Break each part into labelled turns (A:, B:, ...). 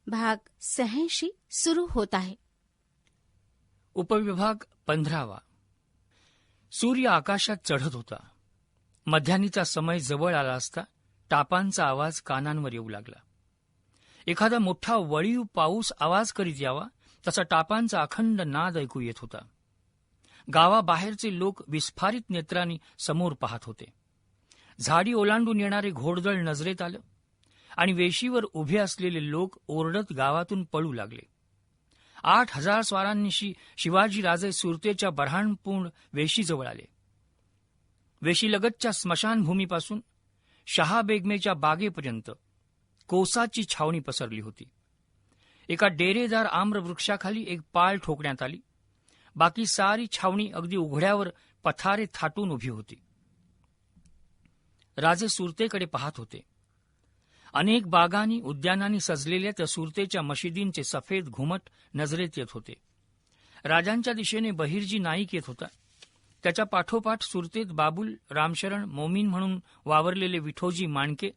A: भाग 86 सुरू होत आहे.
B: उपविभाग 15. सूर्य आकाशात चढत होता. मध्यान्हीचा समय जवळ आला असता टापांचा आवाज कानांवर येऊ लागला. एखादा मोठा वळीव पाऊस आवाज करीत यावा तसा टापांचा अखंड नाद ऐकू येत होता. गावाबाहेरचे लोक विस्फारित नेत्रांनी समोर पाहत होते. झाडी ओलांडून येणारे घोडदळ नजरेत आलं आणि वेशीवर उभे असलेले लोक ओरडत गावातून पळू लागले. 8,000 स्वारांनिशी शिवाजीराजे सुरतेच्या बऱ्हाणपूर्ण वेशीजवळ आले. वेशीलगतच्या स्मशानभूमीपासून शहाबेगमेच्या बागेपर्यंत कोसाची छावणी पसरली होती. एका डेरेदार आम्रवृक्षाखाली एक पाळ ठोकण्यात आली. बाकी सारी छावणी अगदी उघड्यावर पथारे थाटून उभी होती. राजे सुरतेकडे पाहत होते. अनेक बागांनी उद्यानांनी सजलेल्या त्या सुरतेच्या मशिदींचे सफेद घुमट नजरेत येत होते. राजांच्या दिशेने बहिर्जी नाईक येत होता. त्याच्या पाठोपाठ सुरतेत बाबुल, रामशरण, मोमीन म्हणून वावरलेले विठोजी माणके,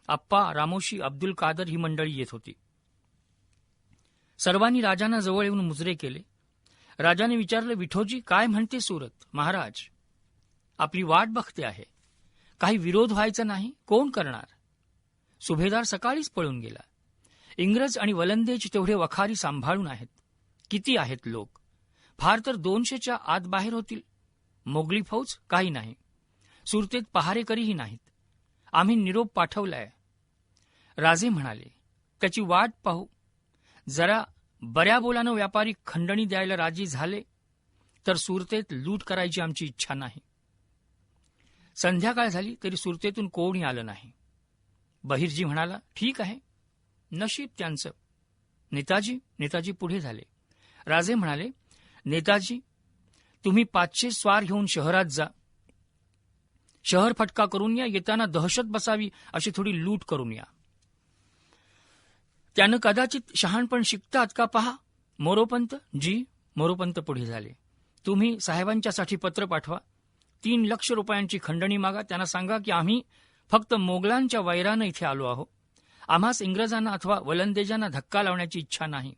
B: आप्पा, रामोशी, अब्दुल कादर ही मंडळी येत होती. सर्वांनी राजांना जवळ येऊन मुजरे केले. राजाने विचारले, विठोजी, काय म्हणते सुरत? महाराज, आपली वाट बघते आहे. काही विरोध व्हायचा नाही. कोण करणार? सुभेदार सकाळीच पळून गेला. इंग्रज आणि वलंदेज तेवढे वखारी सांभाळून आहेत. किती आहेत लोक? फार तर 200च्या आत बाहेर होतील. मोगली फौज काही नाही. सुरतेत पहारेकरीही नाहीत. आम्ही निरोप पाठवलाय. राजे म्हणाले, त्याची वाट पाहू. जरा बऱ्या बोलानं व्यापारी खंडणी द्यायला राजी झाले तर सुरतेत लूट करायची आमची इच्छा नाही. संध्याकाळ झाली तरी सुरतेतून कोणी आलं नाही. बहिर्जी म्हणाला, ठीक आहे, नशीब त्यांचं. नेताजी पुढे झाले. राजे म्हणाले, नेताजी, तुम्ही 500 स्वार घेऊन शहरात जा. शहर फटका करून या. येताना दहशत बसावी अशी थोडी लूट करून या. त्यानं कदाचित शहाणपण शिकतात का पहा. मोरोपंत जी. मोरोपंत पुढे झाले. तुम्ही साहेबांच्यासाठी पत्र पाठवा. 3 लाख रुपयांची खंडणी मागा. त्यांना सांगा की आम्ही फक्त मोगलांच्या वैरानं इथे आलो आहो. आम्हास इंग्रजांना अथवा वलंदेजांना धक्का लावण्याची इच्छा नाही.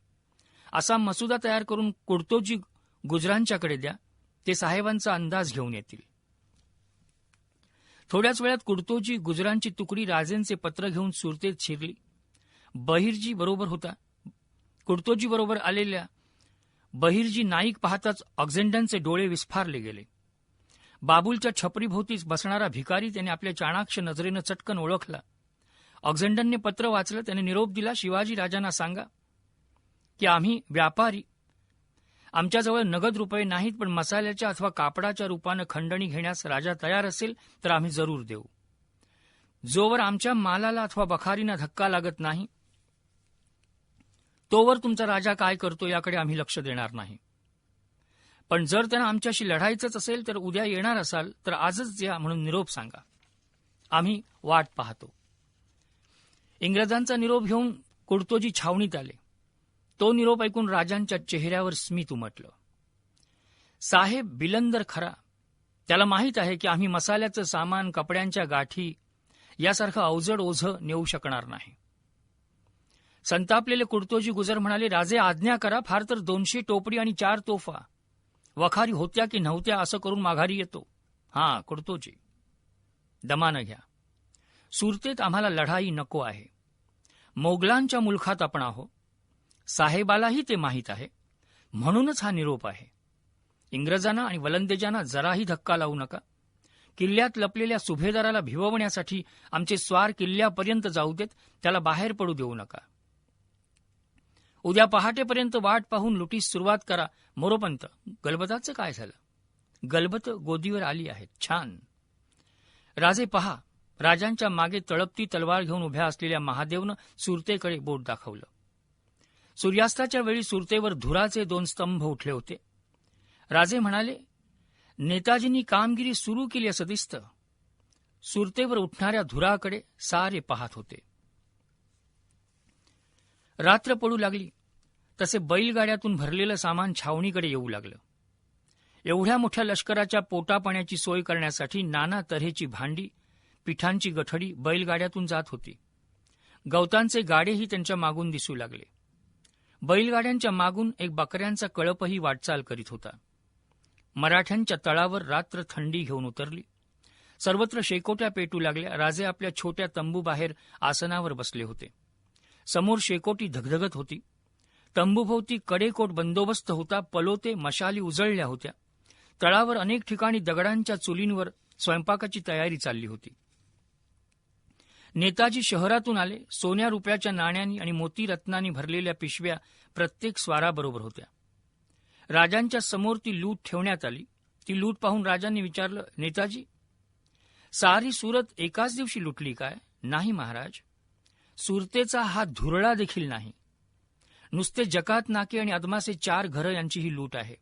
B: असा मसुदा तयार करून कुर्तोजी गुजरांच्याकडे द्या. ते साहेबांचा अंदाज घेऊन येतील. थोड्याच वेळात कुर्तोजी गुजरांची तुकडी राजेंचे पत्र घेऊन सुरतेत शिरली. बहिर्जी बरोबर होता. कुर्तोजी बरोबर आलेल्या बहिर्जी नाईक पाहताच ऑक्झेंडनचे डोळे विस्फारले गेले. बाबुलच्या छपरीभोवतीच बसणारा भिकारी त्याने आपल्या चाणाक्ष नजरेनं चटकन ओळखला. ऑक्झेंडनने पत्र वाचलं. त्याने निरोप दिला, शिवाजी राजांना सांगा की आम्ही व्यापारी. आमच्याजवळ नगद रुपये नाहीत, पण मसाल्याच्या अथवा कापडाच्या रूपानं खंडणी घेण्यास राजा तयार असेल तर आम्ही जरूर देऊ. जोवर आमच्या मालाला अथवा बखारींना धक्का लागत नाही तोवर तुमचा राजा काय करतो याकडे आम्ही लक्ष देणार नाही. पण जर त्यांना आमच्याशी लढायचंच असेल तर उद्या येणार असाल तर आजच या म्हणून निरोप सांगा. आम्ही वाट पाहतो. इंग्रजांचा निरोप घेऊन कुर्तोजी छावणीत आले. तो निरोप ऐकून राजांच्या चेहऱ्यावर स्मित उमटलं. साहेब बिलंदर खरा. त्याला माहीत आहे की आम्ही मसाल्याचं सामान, कपड्यांच्या गाठी यासारखं अवजड ओझं नेऊ शकणार नाही. संतापलेले कुर्तोजी गुजर म्हणाले, राजे आज्ञा करा. फार तर 200 टोपडी आणि 4 तोफा. वखारी होत्या की नव्हत्या असं करून माघारी येतो. हां कुर्तोजी, दमानं घ्या. सुरतेत आम्हाला लढाई नको आहे. मोगलांच्या मुलखात आपण आहो. साहेबालाही ते माहीत आहे. म्हणूनच हा निरोप आहे. इंग्रजांना आणि वलंदेजांना जराही धक्का लावू नका. किल्ल्यात लपलेल्या सुभेदाराला भिववण्यासाठी आमचे स्वार किल्ल्यापर्यंत जाऊ देत. त्याला बाहेर पडू देऊ नका. उद्या पहाटेपर्यंत वाट पाहून लुटीस सुरुवात करा. मोरोपंत, गलबताचं काय झालं? गलबत गोदीवर आली आहेत. छान. राजे पहा. राजांच्या मागे तळपती तलवार घेऊन उभ्या असलेल्या महादेवनं सुरतेकडे बोट दाखवलं. सूर्यास्ताच्या वेळी सुरतेवर धुराचे 2 स्तंभ उठले होते. राजे म्हणाले, नेताजींनी कामगिरी सुरू केली असं दिसतं. सुरतेवर उठणाऱ्या धुराकडे सारे पाहत होते. रात्र पडू लागली तसे बैलगाड्यातून भरलेलं सामान छावणीकडे येऊ लागलं. एवढ्या मोठ्या लष्कराच्या पोटापाण्याची सोय करण्यासाठी नाना तऱ्हेची भांडी, पिठांची गठडी बैलगाड्यातून जात होती. गवतांचे गाडेही त्यांच्या मागून दिसू लागले. बैलगाड्यांच्या मागून एक बकऱ्यांचा कळपही वाटचाल करीत होता. मराठ्यांच्या तळावर रात्र थंडी घेऊन उतरली. सर्वत्र शेकोट्या पेटू लागल्या. राजे आपल्या छोट्या तंबूबाहेर आसनावर बसले होते. समोर शेकोटी धगधगत होती. तंबूभोवती कडेकोट बंदोबस्त होता. पलोते मशाली उजळल्या होत्या. तळावर अनेक ठिकाणी दगडांच्या चुलींवर स्वयंपाकाची तयारी चालली होती. नेताजी शहरातून आले. सोन्या रुपयाच्या नाण्यांनी आणि मोतीरत्नांनी भरलेल्या पिशव्या प्रत्येक स्वाराबरोबर होत्या. राजांच्या समोर ती लूट ठेवण्यात आली. ती लूट पाहून राजांनी विचारलं, नेताजी, सारी सुरत एकाच दिवशी लुटली काय? नाही महाराज, सुरतेचा हा धुरळा देखील नाही. नुसते जकात नाके आणि अदमासे 4 घरं यांची ही लूट आहे.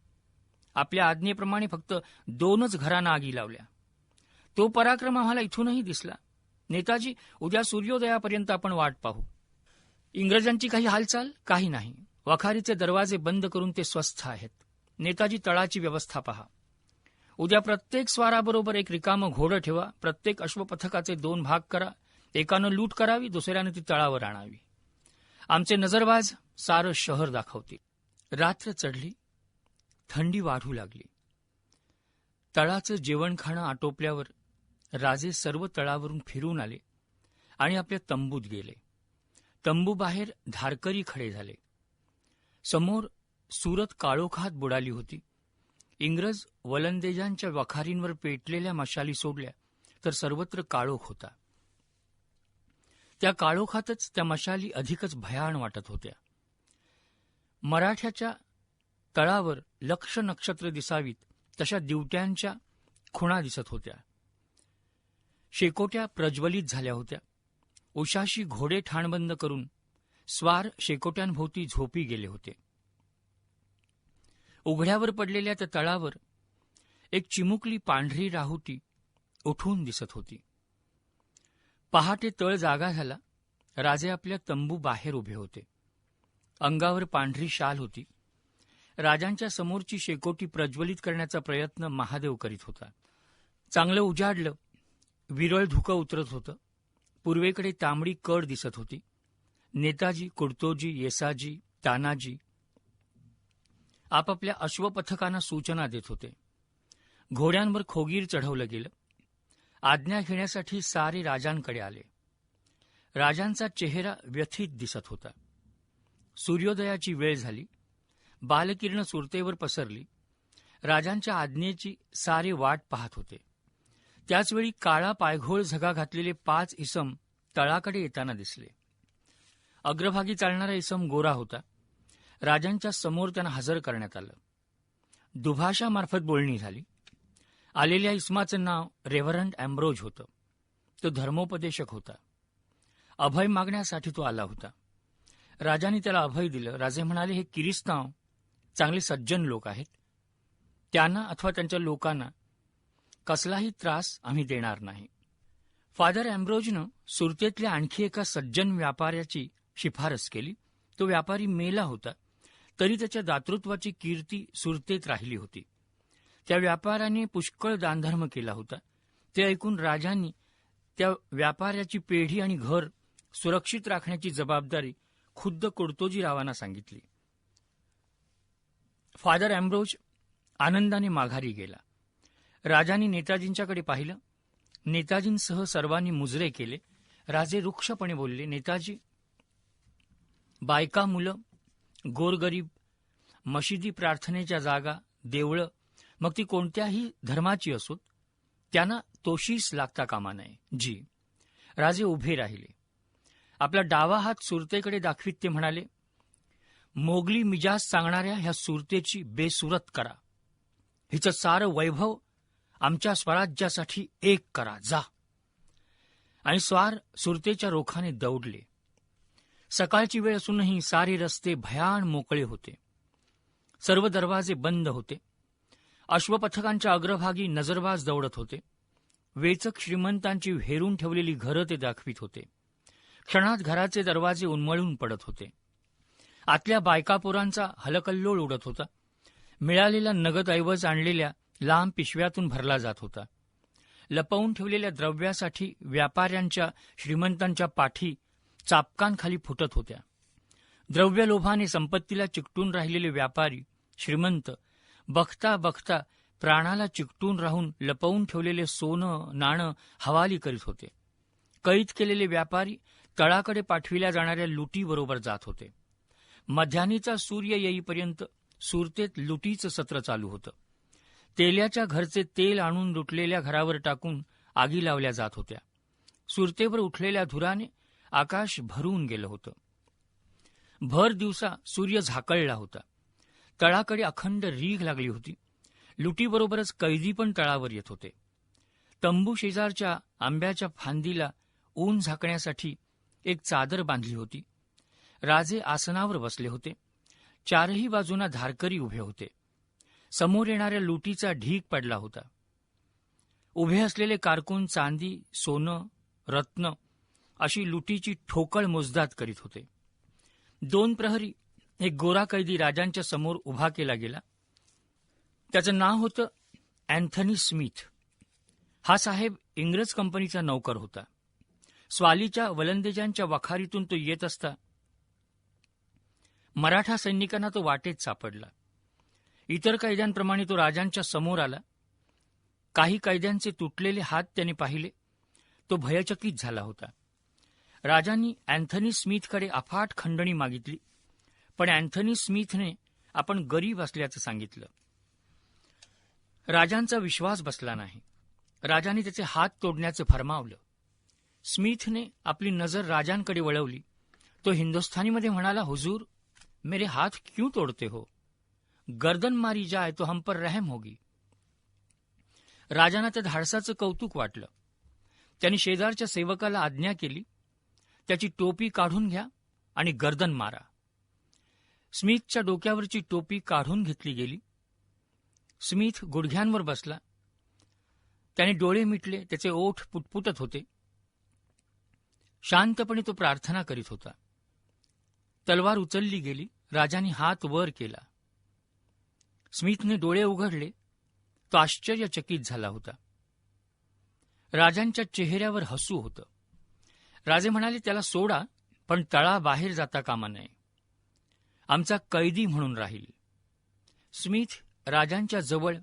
B: आपल्या आज्ञेप्रमाणे फक्त 2च घरांना आगी लावल्या. तो पराक्रम आम्हाला इथूनही दिसला. नेताजी, उद्या सूर्योदयापर्यंत आपण वाट पाहू. इंग्रजांची काही हालचाल? काही नाही. वखारीचे दरवाजे बंद करून ते स्वस्थ आहेत. नेताजी, तळाची व्यवस्था पहा. उद्या प्रत्येक स्वाराबरोबर एक रिकामं घोडं ठेवा. प्रत्येक अश्वपथकाचे 2 भाग करा. एकानं लूट करावी, दुसऱ्यानं ती तळावर आणावी. आमचे नजरबाज सारं शहर दाखवतील. रात्र चढली. थंडी वाढू लागली. तळाचं जेवणखाणं आटोपल्यावर राजे सर्व तळावरून फिरून आले आणि आपल्या तंबूत गेले. तंबूबाहेर धारकरी खडे झाले. समोर सुरत काळोखात बुडाली होती. इंग्रज वलंदेजांच्या वखारींवर पेटलेल्या मशाली सोडल्या तर सर्वत्र काळोख होता. त्या काळोखातच त्या मशाली अधिकच भयाण वाटत होत्या. मराठ्याच्या तळावर लक्ष नक्षत्र दिसावीत तशा दिवट्यांच्या खुणा दिसत होत्या. शेकोट्या प्रज्वलित झाल्या होत्या. उशाशी घोडे ठाणबंद करून स्वार शेकोट्यांभोवती झोपी गेले होते. उघड्यावर पडलेल्या त्या तळावर एक चिमुकली पांढरी राहुटी उठून दिसत होती. पहाटे तळ जागा झाला. राजे आपल्या तंबू बाहेर उभे होते. अंगावर पांढरी शाल होती. राजांच्या समोरची शेकोटी प्रज्वलित करण्याचा प्रयत्न महादेव करीत होता. चांगलं उजाडलं. विरळ धुकं उतरत होतं. पूर्वेकडे तांबडी कड दिसत होती. नेताजी, कुर्तोजी, येसाजी, तानाजी आपापल्या अश्वपथकांना सूचना देत होते. घोड्यांवर खोगीर चढवलं गेलं. आज्ञा घेण्यासाठी सारे राजांकडे आले. राजांचा चेहरा व्यथित दिसत होता. सूर्योदयाची वेळ झाली. बालकिरण सुरतेवर पसरली. राजांच्या आज्ञेची सारे वाट पाहत होते. त्याचवेळी काळा पायघोळ झगा घातलेले 5 इसम तळाकडे येताना दिसले. अग्रभागी चालणारा इसम गोरा होता. राजांच्या समोर त्यांना हजर करण्यात आलं. दुभाषामार्फत बोलणी झाली. आलेल्या इस्माचं नाव रेव्हरंड अँब्रोज होतं. तो धर्मोपदेशक होता. अभय मागण्यासाठी तो आला होता. राजांनी त्याला अभय दिलं. राजे म्हणाले, हे किरिस्ताव चांगले सज्जन लोक आहेत. त्यांना अथवा त्यांच्या लोकांना कसलाही त्रास आम्ही देणार नाही. फादर अँब्रोजनं सुरतेतल्या आणखी एका सज्जन व्यापाऱ्याची शिफारस केली. तो व्यापारी मेला होता, तरी त्याच्या दातृत्वाची कीर्ती सुरतेत राहिली होती. त्या व्यापाऱ्याने पुष्कळ दानधर्म केला होता. ते ऐकून राजांनी त्या व्यापाऱ्याची पेढी आणि घर सुरक्षित राखण्याची जबाबदारी खुद्द कुर्तोजीरावांना सांगितली. फादर अँब्रोज आनंदाने माघारी गेला. राजांनी नेताजींच्याकडे पाहिलं. नेताजींसह सर्वांनी मुजरे केले. राजे रुक्षपणे बोलले, नेताजी, बायका, मुलं, गोरगरीब, मशिदी प्रार्थनेच्या जागा, देवळं, मग ती कोणत्याही धर्माची असोत, त्यांना तोशीस लागता कामा नये. जी. राजे उभे राहिले. आपला डावा हात सुरतेकडे दाखवीत ते म्हणाले, मोगली मिजाज सांगणाऱ्या ह्या सुरतेची बेसुरत करा. हिचं सारं वैभव आमच्या स्वराज्यासाठी एक करा. जा. आणि स्वार सुरतेच्या रोखाने दौडले. सकाळची वेळ असूनही सारे रस्ते भयाण मोकळे होते. सर्व दरवाजे बंद होते. अश्वपथकांच्या अग्रभागी नजरबाज दौडत होते. वेचक श्रीमंतांची व्हेरून ठेवलेली घरं ते दाखवित होते. क्षणात घराचे दरवाजे उन्मळून पडत होते. आतल्या बायकापोरांचा हलकल्लोळ उडत होता. मिळालेला नगद ऐवज आणलेल्या लांब पिशव्यातून भरला जात होता. लपवून ठेवलेल्या द्रव्यासाठी व्यापाऱ्यांच्या, श्रीमंतांच्या पाठी चापकांखाली फुटत होत्या. द्रव्यलोभाने संपत्तीला चिकटून राहिलेले व्यापारी श्रीमंत बघता बघता प्राणाला चिकटून राहून लपवून ठेवलेले सोनं नाणं हवाली करीत होते. कैद केलेले व्यापारी तळाकडे पाठविल्या जाणाऱ्या लुटीबरोबर जात होते. मध्यान्हीचा सूर्य येईपर्यंत सुरतेत लुटीचं सत्र चालू होतं. तेल्याच्या घरचे तेल आणून लुटलेल्या घरावर टाकून आगी लावल्या जात होत्या. सुरतेवर उठलेल्या धुराने आकाश भरून गेलं होतं. भर दिवसा सूर्य झाकळला होता. तळाकडे अखंड रीघ लागली होती. लुटीबरोबरच कैदी पण तळावर येत होते. तंबू शेजारच्या आंब्याच्या फांदीला ऊन झाकण्यासाठी एक चादर बांधली होती. राजे आसनावर बसले होते. चारही बाजूंना धारकरी उभे होते. समोर येणाऱ्या लुटीचा ढीग पडला होता. उभे असलेले कारकून चांदी, सोनं, रत्न अशी लुटीची ठोकळ मोजदाद करीत होते. 2 प्रहरी एक गोरा कैदी राजांच्या समोर उभा केला गेला. त्याचं नाव होतं अँथनी स्मिथ. हा साहेब इंग्रज कंपनीचा नौकर होता. स्वालीच्या वलंदेजांच्या वखारीतून तो येत असता मराठा सैनिकांना तो वाटेत सापडला. इतर कैद्यांप्रमाणे तो राजांच्या समोर आला. काही कैद्यांचे तुटलेले हात त्याने पाहिले. तो भयचकित झाला होता. राजांनी अँथनी स्मिथकडे अफाट खंडणी मागितली, पण अँथनी स्मिथने आपण गरीब असल्याचं सांगितलं. राजांचा विश्वास बसला नाही. राजांनी त्याचे हात तोडण्याचं फरमावलं. स्मिथने आपली नजर राजांकडे वळवली. तो हिंदुस्थानीमध्ये म्हणाला, हुजूर, मेरे हाथ क्यों तोड़ते हो? गर्दन मारी जाए तो हम पर रहम होगी. राजांना त्या धाडसाचं कौतुक वाटलं. त्यांनी शेजारच्या सेवकाला आज्ञा केली, त्याची टोपी काढून घ्या आणि गर्दन मारा. स्मिथच्या डोक्यावरची टोपी काढून घेतली गेली. स्मिथ गुडघ्यांवर बसला. त्याने डोळे मिटले. त्याचे ओठ पुटपुटत होते. शांतपणे तो प्रार्थना करीत होता. तलवार उचलली गेली. राजांनी हात वर केला. स्मिथने डोळे उघडले. तो आश्चर्यचकित झाला होता. राजांच्या चेहऱ्यावर हसू होतं. राजे म्हणाले, त्याला सोडा, पण तळाबाहेर जाता कामा नये. आमचा कैदी म्हणून राहील. स्मिथ राजांच्या जवळ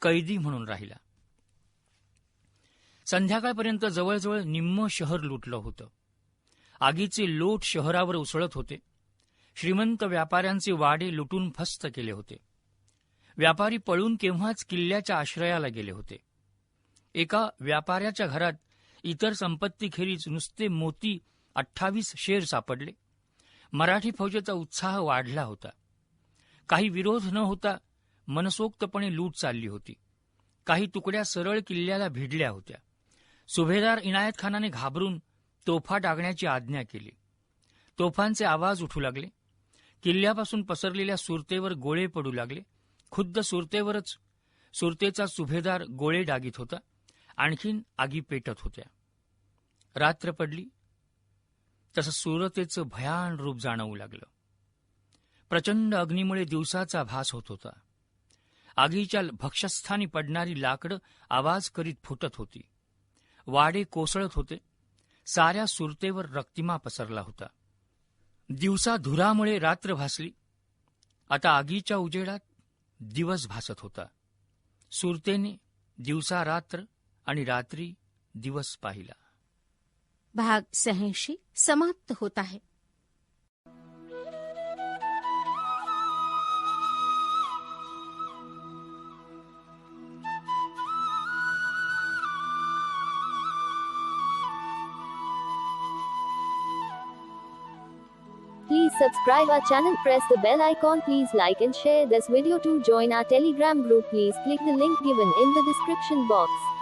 B: कैदी म्हणून राहिला. संध्याकाळपर्यंत जवळजवळ निम्म शहर लुटलं होतं. आगीचे लोट शहरावर उसळत होते. श्रीमंत व्यापाऱ्यांचे वाडे लुटून फस्त केले होते. व्यापारी पळून केव्हाच किल्ल्याच्या आश्रयाला गेले होते. एका व्यापाऱ्याच्या घरात इतर संपत्तीखेरीज नुसते मोती 28 शेर सापडले. मराठी फौजेचा उत्साह वाढला होता. काही विरोध न होता मनसोक्तपणे लूट चालली होती. काही तुकड्या सरळ किल्ल्याला भिडल्या होत्या. सुभेदार इनायत खानाने घाबरून तोफा डागण्याची आज्ञा केली. तोफांचे आवाज उठू लागले. किल्ल्यापासून पसरलेल्या सुरतेवर गोळे पडू लागले. खुद्द सुरतेवरच सुरतेचा सुभेदार गोळे डागीत होता. आणखीन आगी पेटत होत्या. रात्र पडली तसं सुरतेचं भयान रूप जाणवू लागलं. प्रचंड अग्नीमुळे दिवसाचा भास होत होता. आगीच्या भक्षस्थानी पडणारी लाकडं आवाज करीत फुटत होती. वाडे कोसळत होते. साऱ्या सुरतेवर रक्तिमा पसरला होता. दिवसा धुरामुळे रात्र भासली. आता आगीच्या उजेडात दिवस भासत होता. सुरतेने दिवसा रात्र आणि रात्री दिवस पाहिला.
A: भाग 86 समाप्त होत आहे.
C: Please subscribe our channel, press the bell icon. Please like and share this video to join our Telegram group. Please click the link given in the description box.